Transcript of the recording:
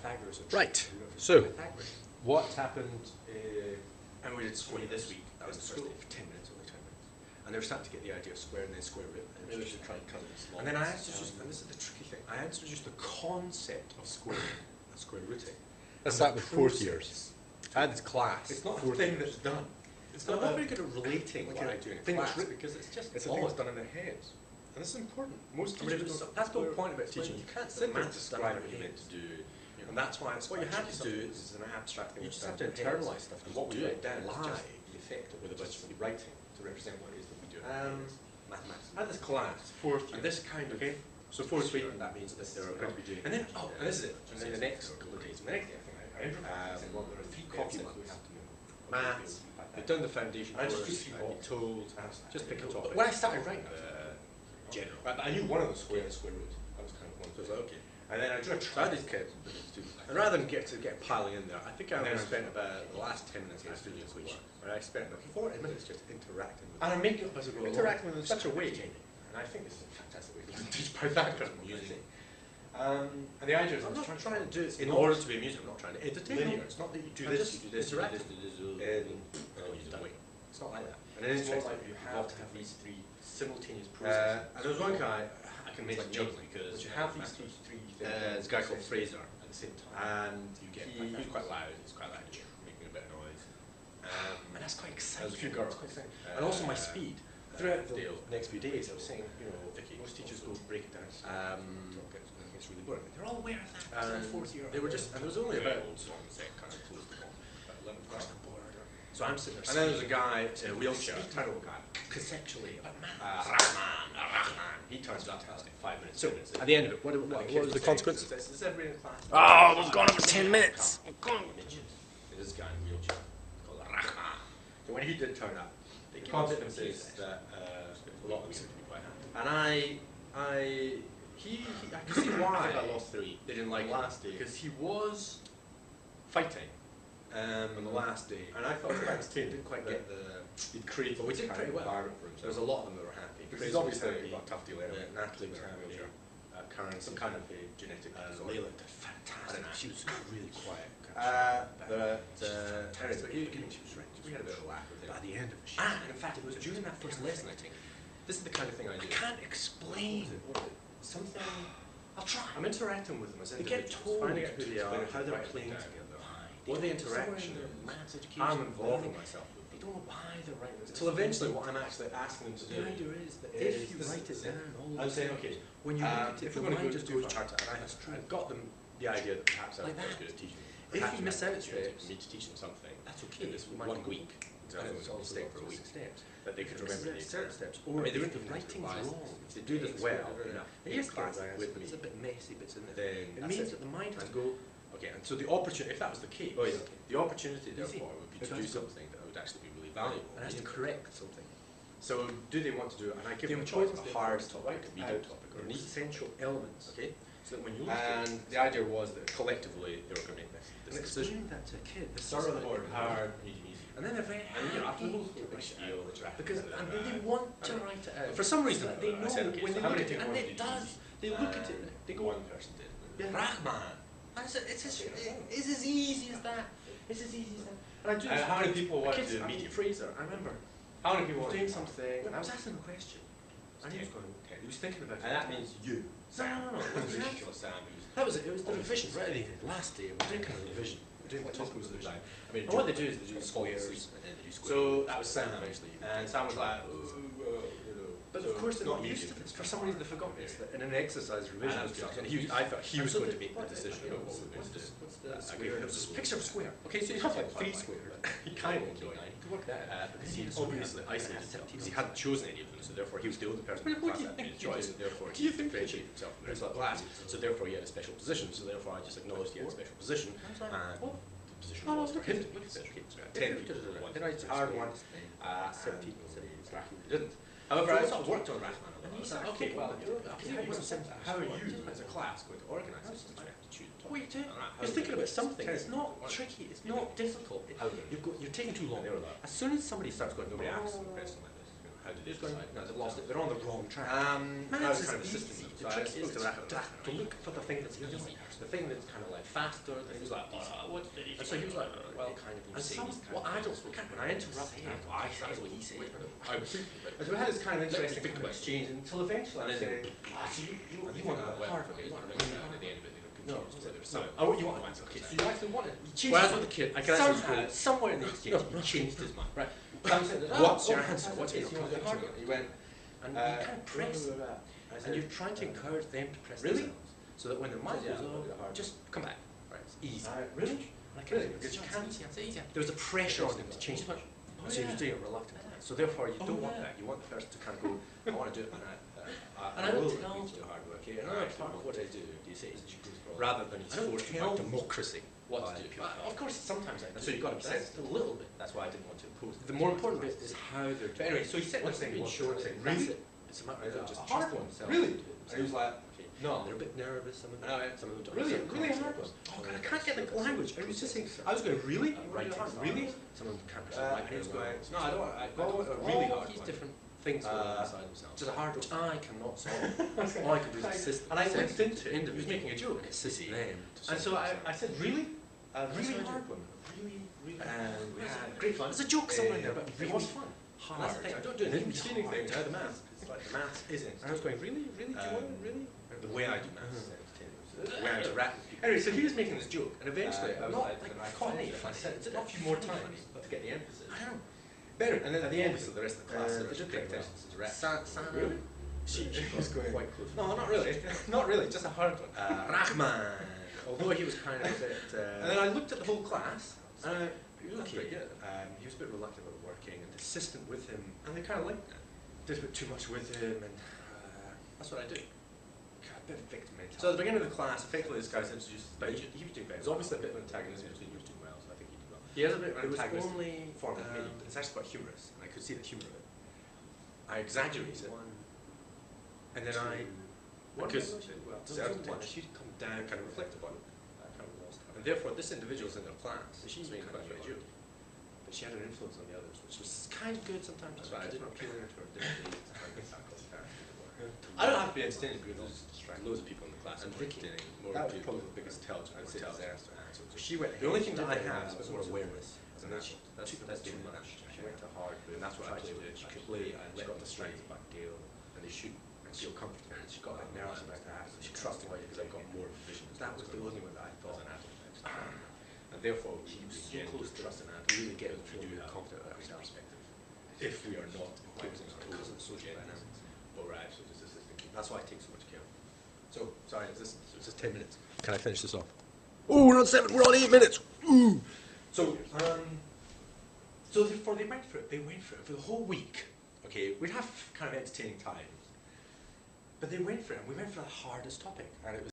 Pythagoras. Right. So, Pythagoras. what happened? And we did square this week. That was the first day for 10 minutes, only 10 minutes. And they were starting to get the idea of square and then square root. Maybe we should try and cut it small. And then I introduced, and this is the tricky thing, I introduced the concept of squaring and square rooting. That's that with fourth years. I had this class. It's not a fourth thing years. that's done. It's I'm not not a very good at relating like what a I do in thing that's class written. because it's just It's a thing that's odd. done in their heads. And this is important. Most I mean, teachers if don't, it's that's the whole square- point about teaching. You can't sit there and describe what you're meant to do. And that's why it's What you quite have tricky. to do Something is an abstract thing. you that's just have done to in their heads. internalise stuff. And what we Do it write down is live. just the effect with a bunch of writing to represent what it is that we do. Mathematics. I had this class, fourth year. And this kind of So fourth week, year. that means that they're going to be doing. And then, and this is it. And then the next couple of days, the next day, I think I improvised. Well, there are 3 concepts we have to know. Maths. They've done the foundation I course. just I've been told. Just pick a topic. When I started writing, General. But I knew one of the square and square root. That was kind of one. So I was like, okay. And then I drew a triad these kids. And rather than get piling in there, I think I only spent about the last 10 minutes of the studio equation, where I spent about 40 minutes just interacting with them. and I make it up as I go along. Interacting with them in such a way. And I think this is a fantastic way to teach Pythagoras music. And the idea is I'm not trying to do it in order to be amusing. I'm not trying to entertain you. It's not that you do this, you do this, you do this, you do this, and you just wait. It's not like that. And it's more like you have to have these 3 simultaneous processes. And there was one guy, I can make jokes because you have these 3 things. There's a guy called Fraser at the same time. And you get he's quite loud, making a bit of noise. And that's quite exciting. There's a few girls. And also my speed. Throughout the next few days, I was saying, you know, most teachers go break it down. It's really boring. They're all aware of that. And fourth year. They were just, and there was only about so I'm sitting there. And then there's a guy in a wheelchair, a terrible guy, conceptually, Rahman. He turns up after 5 minutes. So, at the end of it, what was the consequence? Is everybody in class? Oh, we've gone over 10 minutes. This guy in a wheelchair called Rahman. So when he did turn up, the consequence is that a lot of people would be quite happy. And I can see why I lost 3. they didn't like Last day. because he was fighting on the last day, and I thought it was quite entertaining. Didn't quite get the he'd created, but we did pretty well. There was a lot of them that were happy. Because he's obviously got a tough deal anyway. Natalie was happy. Karen, some kind of a genetic disorder. Layla did fantastic. She was really quiet. We had a bit of a laugh with it. By the end of it, and in fact, it was during that first lesson, I think. This is the kind of thing I do. I can't explain. Something. I'll try. I'm interacting with them as They get individuals, told finding out who they are, how they're right playing now. together, what the interaction Maths is. education. I'm involving myself with They them. don't know why they're writing this. Until eventually, what I'm actually asking them to do. The idea is that if you write it down, all I'm saying, okay, when you look at it, if the we're going mind to just do a goes, chart, and that's true. I've got them the idea that perhaps I'm Like not as that. good at teaching. If Perhaps you miss out it's steps, me to teach them something. that's okay. In this You might 1 go- week, example, It's also stay got for a week, steps. that they could remember the certain exam. steps. I Or mean, they if don't the even have to writing's revise wrong, If they do this well enough, it is class with me, It's a bit messy bits in it. then It that's means it. that the mind has And to go. Okay, and so the opportunity, if that was the case, the opportunity You see, therefore would be it to has do to- something that would actually be really valuable. And has to correct something. So do they want to do it? And I give The them a choice, importance a hard therefore topic, is a to medium write topic, or out an easy essential topic. elements. Okay? So that when you look And the idea was that collectively they were going to make this and decision. explain that to a kid, this Start is on the like- board, hard, medium, easy. And then they're very And you know, after the happy whole big spiel, the traffic, because and they want to write it out. For some reason, they know I said, okay, when so they how look many at it, people and want to it do does. easy? They look at it, they go, One person did. Yeah. Rahman. and it's as easy as that. It's as easy as that. And I do this How many with people want to kids, do I mean, medium? Fraser, I remember. How many people He was want doing to something, and I was asking him a question, and he was going, he was thinking about it. And that means you. No, no, no. It wasn't ridiculous, Sam. That was it. It was the revision right at the end. Last day, we're doing kind of revision. We're doing what Tom was the design. I mean, And what they do is they do squares. and then they do squares. So that was Sam actually, and Sam was like, But so of course, they're not not used to medium. this. For some reason, they forgot this. That in an exercise revision, And I thought he was going to make the decision about what we were going to do. What's the I square? gave him Just a picture of a square. Okay, so you have like 3 squares. He kind of enjoyed it. To work that out. Because he obviously isolated himself, because he hadn't chosen any of them, so therefore he was the only person in the class that made a choice, and therefore he differentiated himself from the rest of the class. So therefore he had a special position, so therefore I just acknowledged he had a special position, and the position was for him to be special. So we had 10 people, one hard one, 17 Rahman didn't. However, I also worked on Rahman a lot. I was like, okay, well, how are you as a class going to organise this? Since we have to choose a topic? What are you doing? How You're do thinking we about do something. it? It's not tricky. It's not difficult. How do we do it? You're taking too long. They were like- As soon as somebody starts going, Nobody asks them a question like this. how did they Who's going? decide? No, they've lost it. They're on the wrong track. That was kind of a system. The trick is to look for the thing that's easy, the thing that's kind of like faster. The thing that's like, what's the easy? And so he was like, well, kind of. And some, what adults, when I interrupt him, I say what he said. And so we had this kind of interesting exchange until eventually I said, so you want to Harvard? You want to At the end of it, they got No, confused. no. Oh, you want to? Okay, so you actually want it. You changed Whereas his with the kid, I mind. can Sounds actually good. Somewhere in the exchange, he changed his mind. Right. What's your okay, answer? what's Okay, your so you want to answer? Harvard? He went, and you kind of press it. And you're trying to encourage them to press Really? themselves. So that when their mind Yeah, goes, look at oh, Harvard. just come back. Right, it's easy. Really? Really? Because you can't. There was a pressure on them to change it. So he was doing it reluctantly. So therefore, you don't want that. You want the person to kind of go, I want to do it, and I will agree to do hard work. Okay? Another part of what I do, you say, is rather than it's forced by democracy. What to do. Of course, sometimes I do. And so you've got to be sensitive. a little bit. That's why I didn't want to impose. The more important bit is how they're But doing anyway, so he said Once one thing, they've been sure, sure, saying, that's really? it. It's a matter of just A hard trusting one? themselves. Really? And he was like, No, no. they're a bit nervous. Some of them. I know, yeah. Some of them don't. Really? Some Really can't hard say one? Oh God, I can't get the language. I was just saying. I was going really. Writing. Really? Some of them can't actually write And he was very well. going, no, I don't want a really hard These one. different things going on inside themselves. Just a hard which one. I cannot solve. All I can do is assist. And I went into it. He was individual making a joke. and assist them. And so I said, really? A really hard one. Really. And we had great fun. There's a joke somewhere in there, but It was fun. hard. And that's the thing. I don't do an Really in-tuning hard. thing. Now the maths. It's like the maths isn't. And I was going, really? Do you want it? Really? The way I do maths is entertaining. The way I interact with people. Anyway, so he was making this joke, and eventually I was not like, like I funny, caught it. I funny. said it a few more times to get the emphasis. I don't. Better. And then at the end, so the rest of the class, They they did just paying pretty well. attention to direct. Sana. Really? She was going quite close. No, not really. Not really. Just a hard one. Rahman. Although he was kind of a bit. And then I looked at the whole class, and He was okay. pretty good. He was a bit reluctant about working, and the assistant with him And they kind of liked it. did a bit too much with him, and That's what I do. a bit of victim mentality. So at the beginning of the class, effectively, this guy's introduced. But he was doing very There's well. obviously a bit of antagonism between you two well, so I think he did well. He has a bit. An It was antagonistic only form of me, but it's actually quite humorous, and I could see the humour of it. I exaggerate it, and then because well, if you come down, kind of reflect upon it, I kind of lost her. And therefore, this individual's in their class. She's making quite a joke, but she had an influence on the others, which was kind of good sometimes. That's But right. I didn't appeal to her. I don't have to be entertaining because there's loads of people in the class. And who are Vicky, entertaining, more that was people. probably the biggest tell. I'd say disaster. So she went. The only thing she that I did have very is well, more awareness, and and then she that's took too too much. She went to hard, And that's what I tried play to with. She I could play play, and she let got the the strength strength back Gale, and they shoot and feel comfortable. And she got a bit nervous about that. She trusted me because I've got more vision. That was the only one that I as thought. an adult. And therefore, She was so again, close to trust an adult. really getting We feeling do have confident about a herself. perspective. If we are not imposing our Because rules of the social and dynamics. but we're actually just assisting people. That's why I take so much care. So, sorry, is this 10 minutes. Can I finish this off? Oh, we're on 7. We're on 8 minutes. Ooh. So, so therefore they went for it. They went for it for the whole week. Okay, we'd have kind of entertaining times, but they went for it. And we went for the hardest topic, and it was